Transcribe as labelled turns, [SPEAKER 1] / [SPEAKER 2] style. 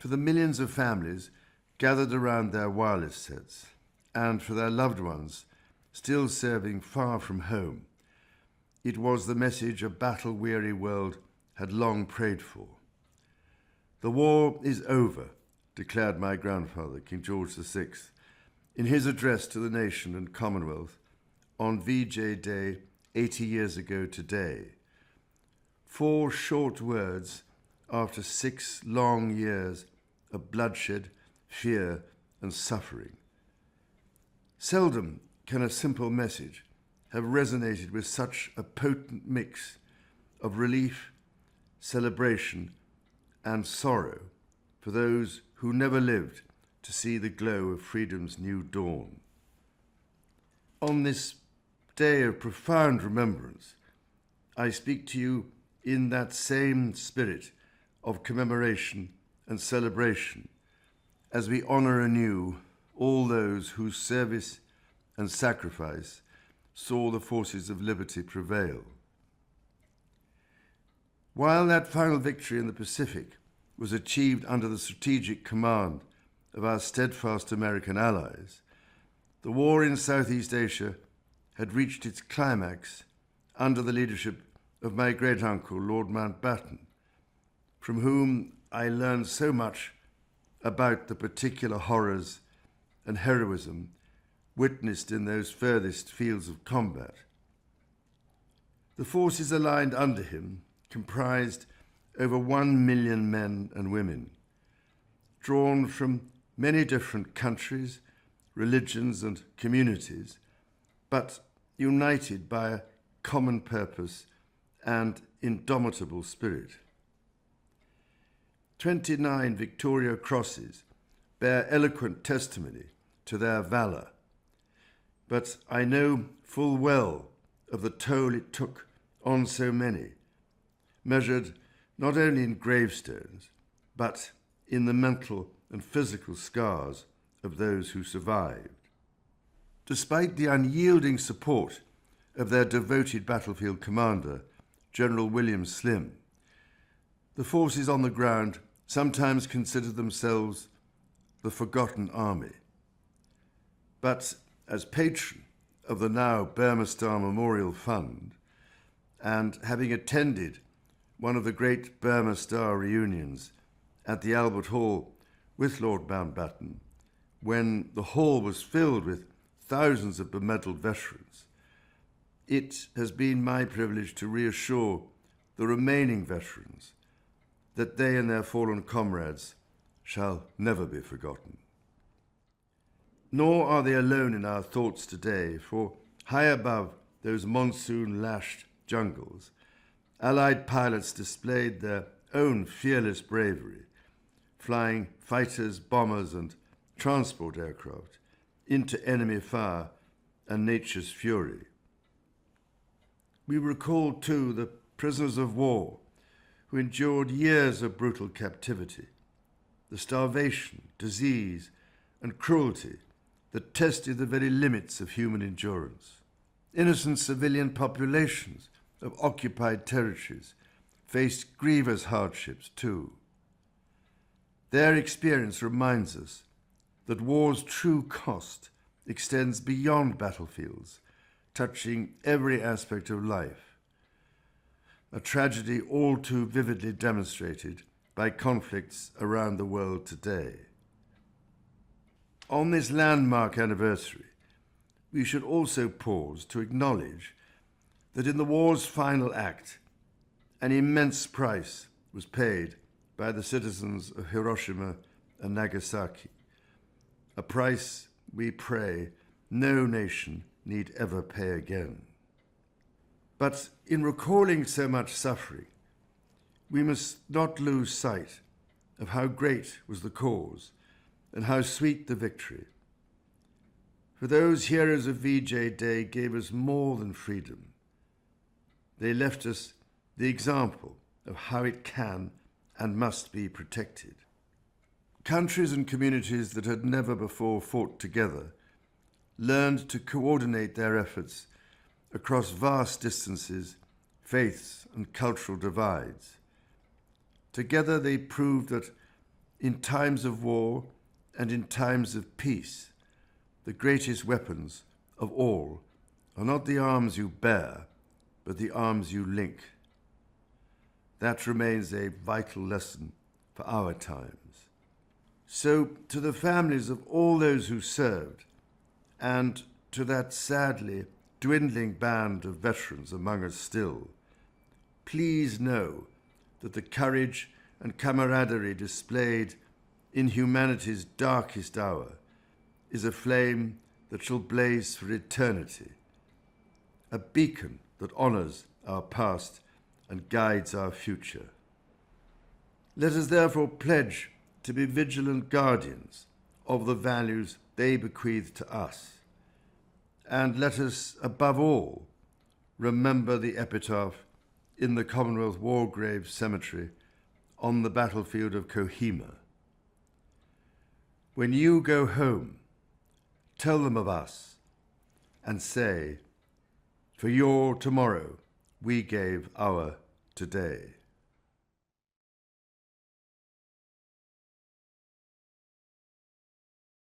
[SPEAKER 1] For the millions of families gathered around their wireless sets, and for their loved ones still serving far from home, it was the message a battle-weary world had long prayed for. The war is over, declared my grandfather, King George VI, in his address to the nation and Commonwealth on VJ Day 80 years ago today. 4 short words after 6 long years of bloodshed, fear, and suffering. Seldom can a simple message have resonated with such a potent mix of relief, celebration, and sorrow for those who never lived to see the glow of freedom's new dawn. On this day of profound remembrance, I speak to you in that same spirit of commemoration and celebration as we honor anew all those whose service and sacrifice saw the forces of liberty prevail. While that final victory in the Pacific was achieved under the strategic command of our steadfast American allies, the war in Southeast Asia had reached its climax under the leadership of my great-uncle, Lord Mountbatten, from whom I learned so much about the particular horrors and heroism witnessed in those furthest fields of combat. The forces aligned under him comprised over 1 million men and women, drawn from many different countries, religions, and communities, but united by a common purpose and indomitable spirit. 29 Victoria Crosses bear eloquent testimony to their valor, but I know full well of the toll it took on so many, measured not only in gravestones, but in the mental and physical scars of those who survived. Despite the unyielding support of their devoted battlefield commander, General William Slim, the forces on the ground sometimes considered themselves the forgotten army. But as patron of the now Burma Star Memorial Fund, and having attended one of the great Burma Star reunions at the Albert Hall with Lord Mountbatten, when the hall was filled with thousands of bemedalled veterans, it has been my privilege to reassure the remaining veterans that they and their fallen comrades shall never be forgotten. Nor are they alone in our thoughts today, for high above those monsoon-lashed jungles, Allied pilots displayed their own fearless bravery, flying fighters, bombers, and transport aircraft into enemy fire and nature's fury. We recall, too, the prisoners of war who endured years of brutal captivity, the starvation, disease, and cruelty that tested the very limits of human endurance. Innocent civilian populations of occupied territories faced grievous hardships too. Their experience reminds us that war's true cost extends beyond battlefields, touching every aspect of life, a tragedy all too vividly demonstrated by conflicts around the world today. On this landmark anniversary, we should also pause to acknowledge that in the war's final act, an immense price was paid by the citizens of Hiroshima and Nagasaki, a price we pray no nation need ever pay again. But in recalling so much suffering, we must not lose sight of how great was the cause and how sweet the victory. For those heroes of VJ Day gave us more than freedom. They left us the example of how it can and must be protected. Countries and communities that had never before fought together learned to coordinate their efforts across vast distances, faiths, and cultural divides. Together they proved that in times of war and in times of peace, the greatest weapons of all are not the arms you bear, but the arms you link. That remains a vital lesson for our times. So, to the families of all those who served, and to that sadly dwindling band of veterans among us still, please know that the courage and camaraderie displayed in humanity's darkest hour is a flame that shall blaze for eternity, a beacon that honours our past and guides our future. Let us therefore pledge to be vigilant guardians of the values they bequeathed to us, and let us, above all, remember the epitaph in the Commonwealth War Graves Cemetery on the battlefield of Kohima. When you go home, tell them of us and say, for your tomorrow we gave our today.